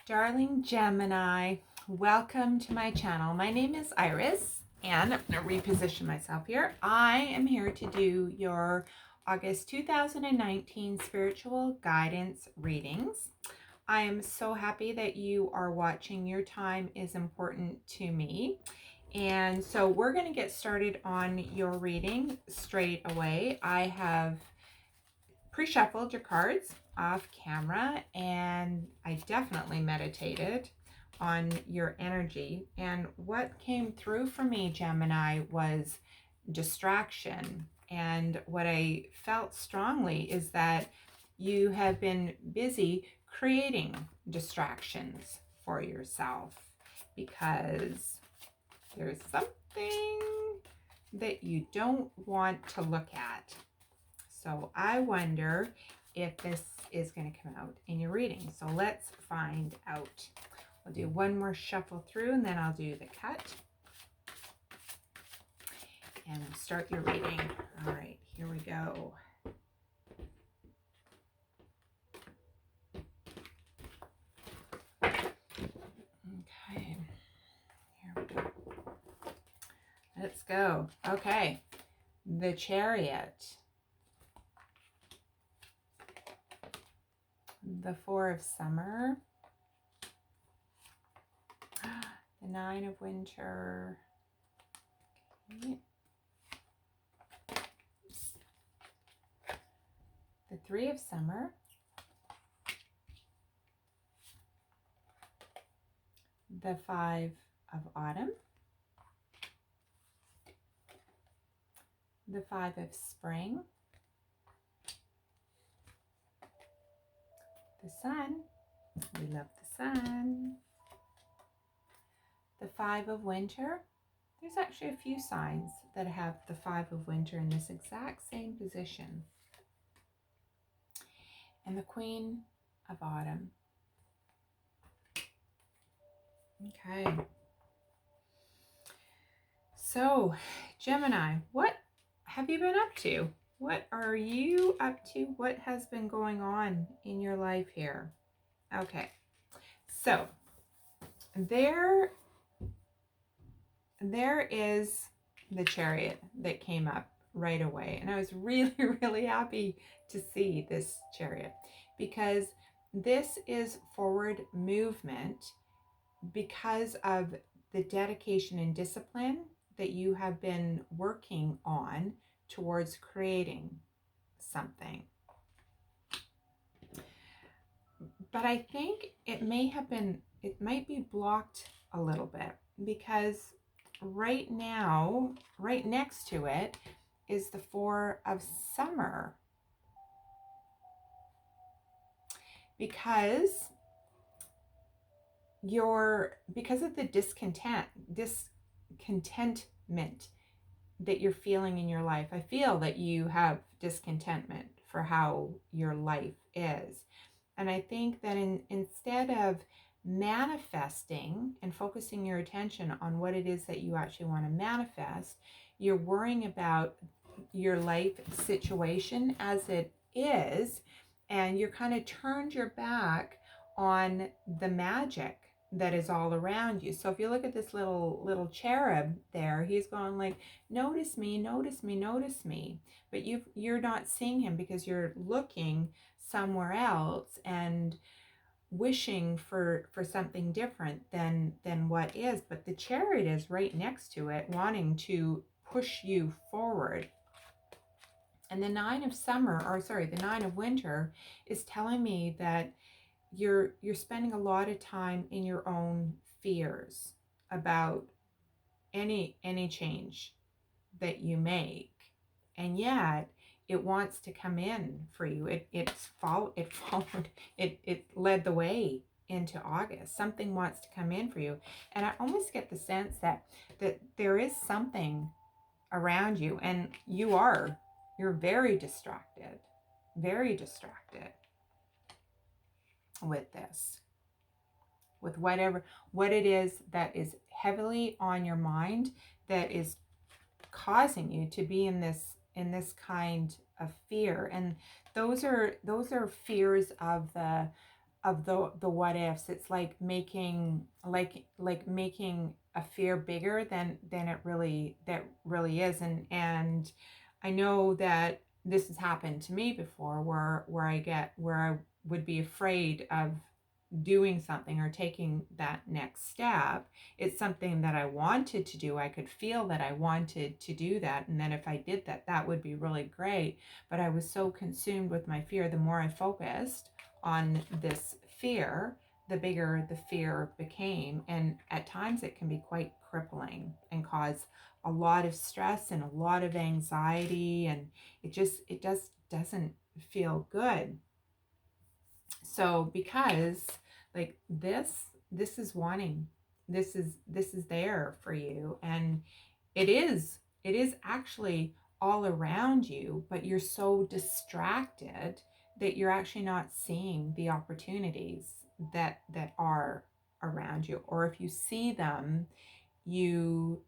Darling Gemini, welcome to my channel. My name is Iris, and I'm going to reposition myself here. I am here to do your August 2019 spiritual guidance readings. I am so happy that you are watching. Your time is important to me. And so we're going to get started on your reading straight away. I have pre-shuffled your cards off camera, and I definitely meditated on your energy. And what came through for me, Gemini, was distraction. And what I felt strongly is that you have been busy creating distractions for yourself because there's something that you don't want to look at. So I wonder if this is going to come out in your reading. So let's find out. We'll do one more shuffle through and then I'll do the cut. And we'll start your reading. All right, here we go. Okay, here we go. Let's go. Okay, the Chariot. The Four of Summer, the Nine of Winter, okay. The Three of Summer, the Five of Autumn, the Five of Spring, the Sun, we love the Sun, the Five of Winter. There's actually a few signs that have the Five of Winter in this exact same position, and the Queen of Autumn. Okay, so Gemini, what have you been up to? What are you up to? What has been going on in your life here? Okay, so there is the Chariot that came up right away. And I was really, really happy to see this Chariot because this is forward movement because of the dedication and discipline that you have been working on towards creating something. But I think it might be blocked a little bit because right now, right next to it is the Four of Summer. Because of the discontentment that you're feeling in your life. I feel that you have discontentment for how your life is. And I think that instead of manifesting and focusing your attention on what it is that you actually want to manifest, you're worrying about your life situation as it is, and you're kind of turned your back on the magic that is all around you. So if you look at this little cherub there, he's going like, notice me, notice me, notice me. But you're not seeing him because you're looking somewhere else and wishing for something different than what is. But the Chariot is right next to it, wanting to push you forward. And the Nine of Winter is telling me that you're spending a lot of time in your own fears about any change that you make, and yet it wants to come in for you. It led the way into August. Something wants to come in for you, and I almost get the sense that there is something around you, and you're very distracted with this, with what it is that is heavily on your mind that is causing you to be in this kind of fear. And those are fears of the the what ifs. It's like making making a fear bigger than it really is. And I know that this has happened to me before, where I would be afraid of doing something or taking that next step. It's something that I wanted to do. I could feel that I wanted to do that, and then if I did that, that would be really great. But I was so consumed with my fear. The more I focused on this fear, the bigger the fear became, and at times it can be quite crippling and cause a lot of stress and a lot of anxiety, and it just doesn't feel good. So because like this is wanting, this is there for you, and it is actually all around you, but you're so distracted that you're actually not seeing the opportunities that are around you. Or if you see them, you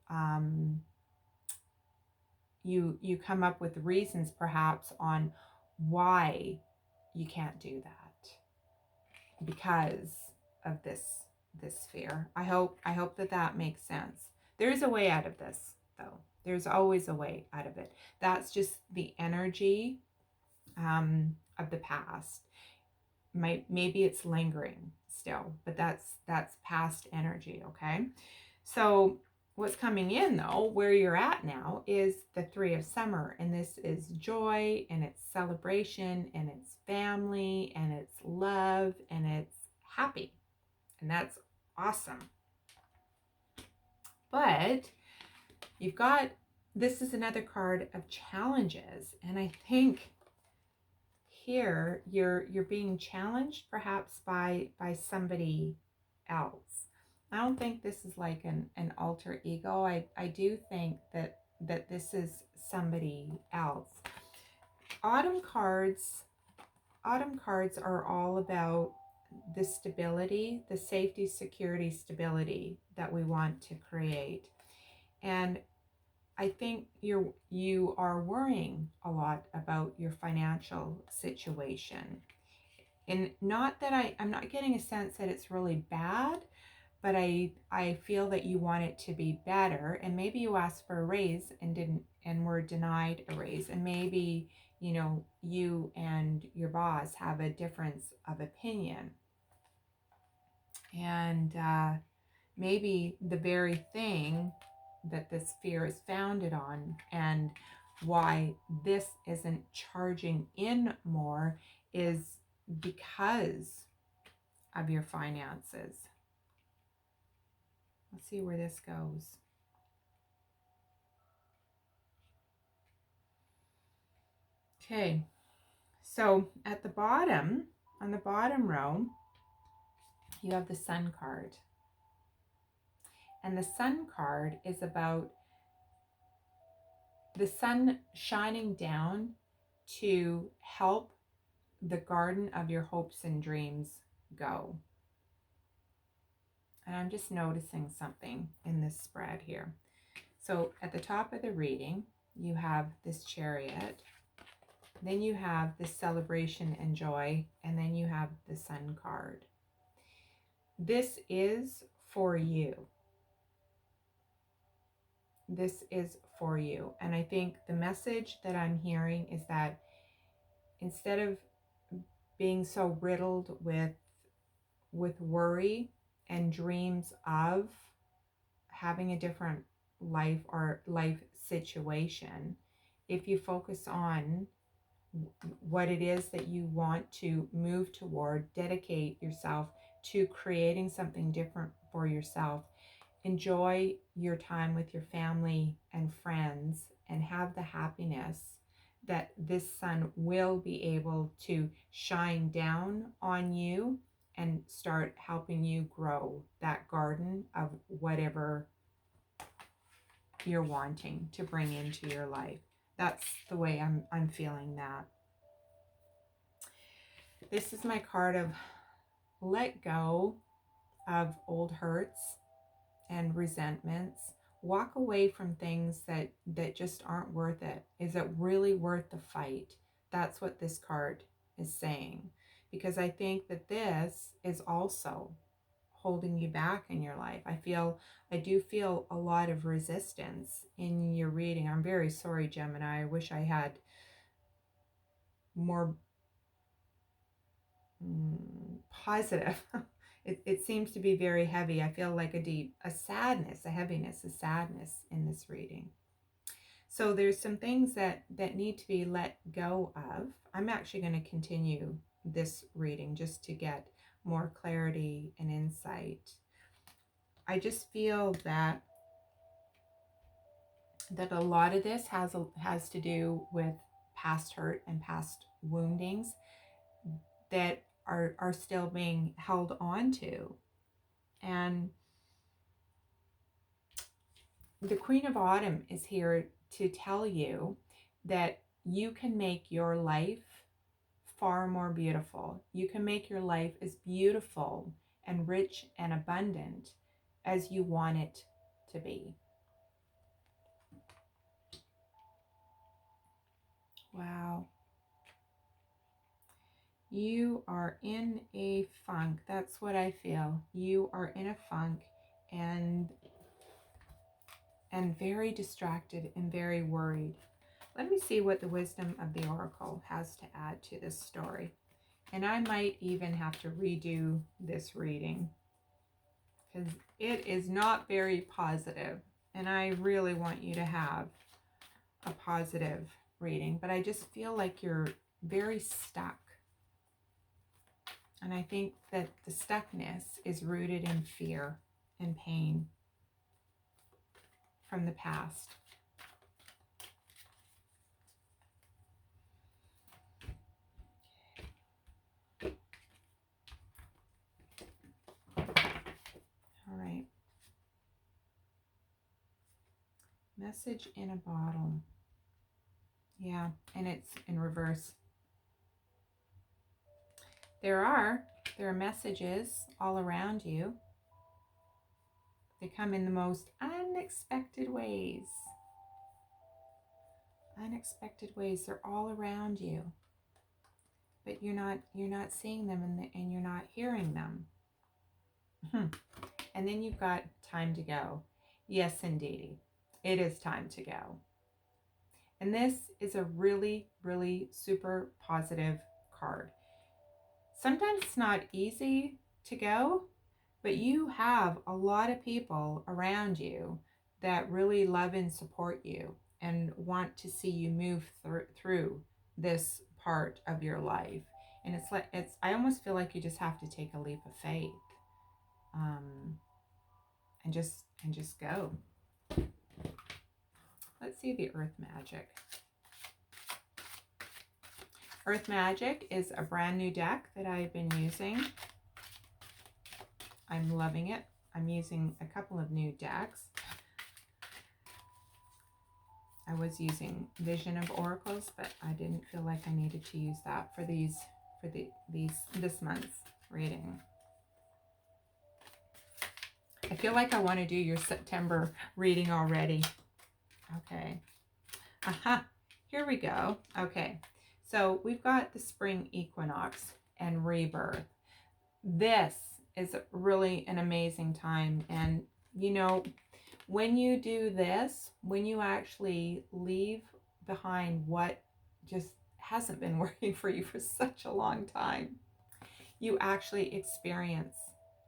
you come up with reasons perhaps on why you can't do that because of this fear. I hope that makes sense. There's a way out of this, though. There's always a way out of it. That's just the energy of the past. Maybe it's lingering still, but that's past energy. Okay, so what's coming in, though, where you're at now, is the Three of Summer, and this is joy, and it's celebration, and it's family, and it's love, and it's happy, and that's awesome. But you've got, this is another card of challenges, and I think here you're being challenged perhaps by somebody else. I don't think this is like an alter ego. I do think that this is somebody else. Autumn cards are all about the stability, the safety, security, stability that we want to create. And I think you are worrying a lot about your financial situation. And not that I'm not getting a sense that it's really bad, but I feel that you want it to be better. And maybe you asked for a raise and were denied a raise. And maybe, you and your boss have a difference of opinion. And maybe the very thing that this fear is founded on, and why this isn't charging in more, is because of your finances. Let's see where this goes. Okay, so at the bottom, on the bottom row, you have the Sun card. And the Sun card is about the sun shining down to help the garden of your hopes and dreams go. And I'm just noticing something in this spread here. So at the top of the reading, you have this Chariot, then you have this celebration and joy, and then you have the Sun card. This is for you. This is for you. And I think the message that I'm hearing is that instead of being so riddled with worry and dreams of having a different life or life situation, if you focus on what it is that you want to move toward, dedicate yourself to creating something different for yourself, enjoy your time with your family and friends, and have the happiness that this sun will be able to shine down on you and start helping you grow that garden of whatever you're wanting to bring into your life. That's the way I'm feeling that. This is my card of let go of old hurts and resentments. Walk away from things that just aren't worth it. Is it really worth the fight? That's what this card is saying. because I think that this is also holding you back in your life. I do feel a lot of resistance in your reading. I'm very sorry, Gemini. I wish I had more positive. It seems to be very heavy. I feel like a sadness, a heaviness, a sadness in this reading. So there's some things that need to be let go of. I'm actually going to continue this reading just to get more clarity and insight. I just feel that a lot of this has to do with past hurt and past woundings that are still being held on to. And the Queen of Autumn is here to tell you that you can make your life far more beautiful. You can make your life as beautiful and rich and abundant as you want it to be. Wow. You are in a funk. That's what I feel. You are in a funk and very distracted and very worried. Let me see what the wisdom of the Oracle has to add to this story. And I might even have to redo this reading because it is not very positive. And I really want you to have a positive reading. But I just feel like you're very stuck. And I think that the stuckness is rooted in fear and pain from the past. All right. Message in a bottle. Yeah, and it's in reverse. There are messages all around you. They come in the most unexpected ways. Unexpected ways. They're all around you. But you're not seeing them and you're not hearing them. And then you've got time to go. Yes, indeed. It is time to go. And this is a really, really super positive card. Sometimes it's not easy to go, but you have a lot of people around you that really love and support you and want to see you move through this part of your life. And I almost feel like you just have to take a leap of faith, and just go. Let's see the Earth Magic. Earth Magic is a brand new deck that I've been using. I'm loving it. I'm using a couple of new decks. I was using Vision of Oracles, but I didn't feel like I needed to use that for this month's reading. I feel like I want to do your September reading already. Okay. Aha. Here we go. Okay. So we've got the spring equinox and rebirth. This is really an amazing time. And, you know, when you do this, when you actually leave behind what just hasn't been working for you for such a long time, you actually experience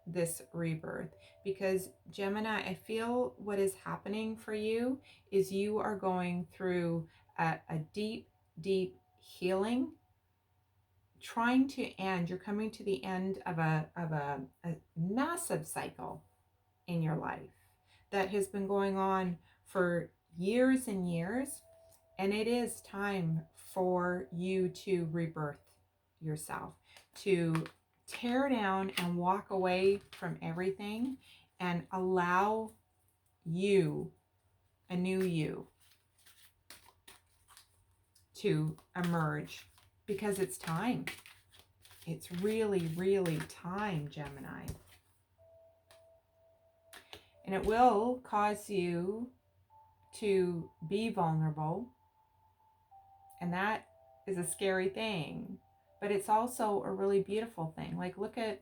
this rebirth. Because Gemini, I feel what is happening for you is you are going through a deep, deep healing, trying to end. You're coming to the end of a massive cycle in your life that has been going on for years and years, and it is time for you to rebirth yourself, to tear down and walk away from everything and allow you, a new you, to emerge, because it's time. It's really, really time, Gemini. And it will cause you to be vulnerable. And that is a scary thing, but it's also a really beautiful thing. Like look at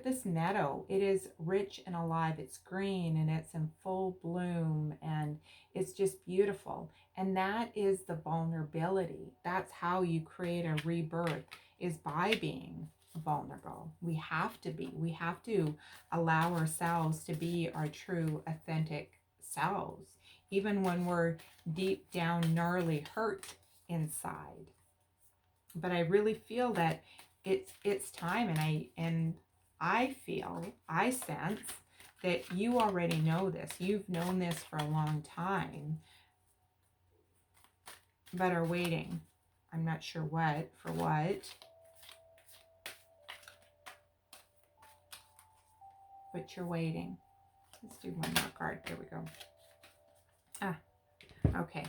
this meadow. It is rich and alive. It's green and it's in full bloom and it's just beautiful. And that is the vulnerability. That's how you create a rebirth, is by being vulnerable. We have to be. We have to allow ourselves to be our true, authentic selves, even when we're deep down, gnarly hurt inside. But I really feel that it's time, and I feel, I sense that you already know this. You've known this for a long time, but are waiting. I'm not sure what, for what. But you're waiting. Let's do one more card. There we go. Okay.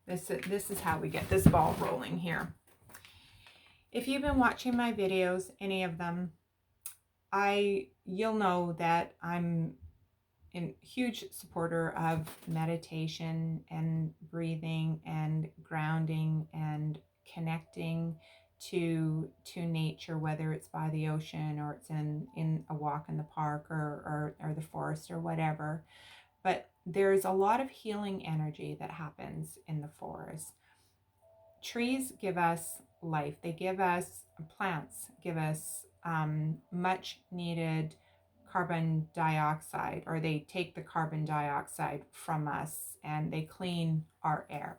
This is how we get this ball rolling here. If you've been watching my videos, any of them, you'll know that I'm a huge supporter of meditation and breathing and grounding and connecting to nature, whether it's by the ocean or it's in a walk in the park or the forest or whatever. But there's a lot of healing energy that happens in the forest. Trees give us life. They give us, plants give us much needed carbon dioxide, or they take the carbon dioxide from us and they clean our air.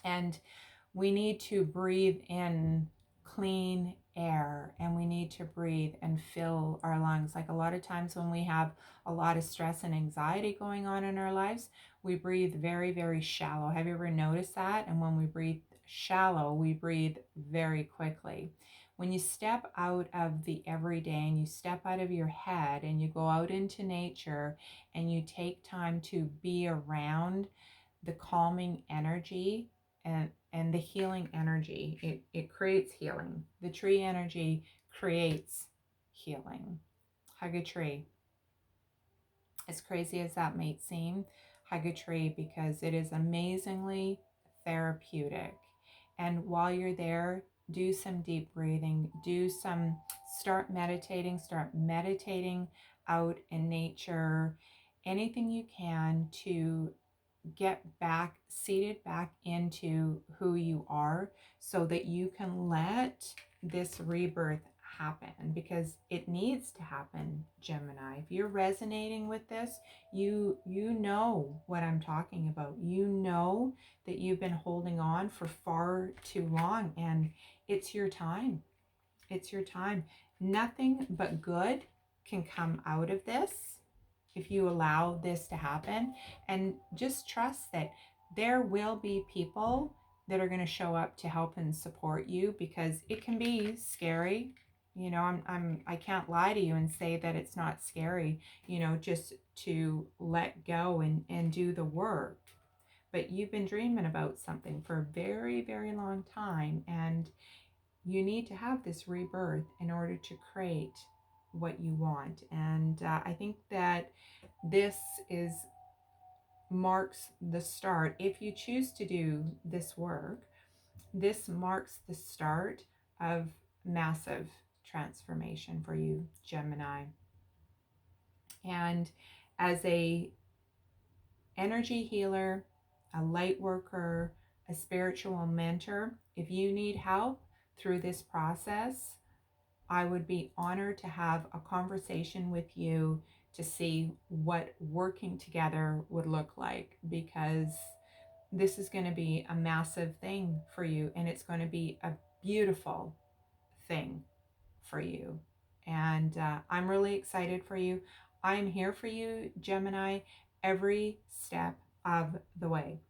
And we need to breathe in clean air, and we need to breathe and fill our lungs. Like a lot of times when we have a lot of stress and anxiety going on in our lives, we breathe very, very shallow. Have you ever noticed that? And when we breathe shallow, we breathe very quickly. When you step out of the everyday and you step out of your head and you go out into nature and you take time to be around the calming energy and the healing energy, it creates healing. The tree energy creates healing. Hug a tree. As crazy as that may seem, hug a tree, because it is amazingly therapeutic. And while you're there, do some deep breathing, start meditating out in nature, anything you can to get seated back into who you are, so that you can let this rebirth happen, because it needs to happen, Gemini. If you're resonating with this, you know what I'm talking about. You know that you've been holding on for far too long, and it's your time. It's your time. Nothing but good can come out of this if you allow this to happen. And just trust that there will be people that are going to show up to help and support you, because it can be scary. You know, I can't lie to you and say that it's not scary, just to let go and do the work. But you've been dreaming about something for a very, very long time, and you need to have this rebirth in order to create what you want. And I think that this marks the start. If you choose to do this work, this marks the start of massive transformation for you, Gemini. And as a energy healer, a light worker, a spiritual mentor, if you need help through this process, I would be honored to have a conversation with you to see what working together would look like, because this is going to be a massive thing for you, and it's going to be a beautiful thing for you. And I'm really excited for you. I'm here for you, Gemini, every step of the way.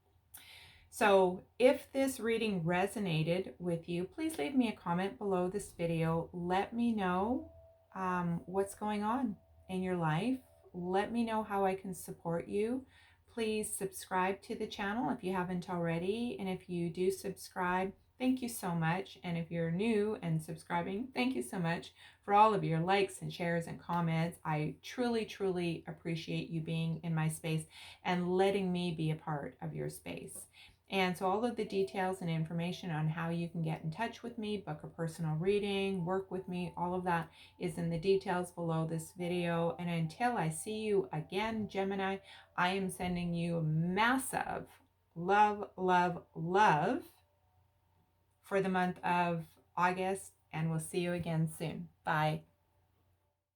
So if this reading resonated with you, please leave me a comment below this video. Let me know what's going on in your life. Let me know how I can support you. Please subscribe to the channel if you haven't already. And if you do subscribe, thank you so much. And if you're new and subscribing, thank you so much for all of your likes and shares and comments. I truly, truly appreciate you being in my space and letting me be a part of your space. And so all of the details and information on how you can get in touch with me, book a personal reading, work with me, all of that is in the details below this video. And until I see you again, Gemini, I am sending you massive love, love, love for the month of August, and we'll see you again soon. Bye.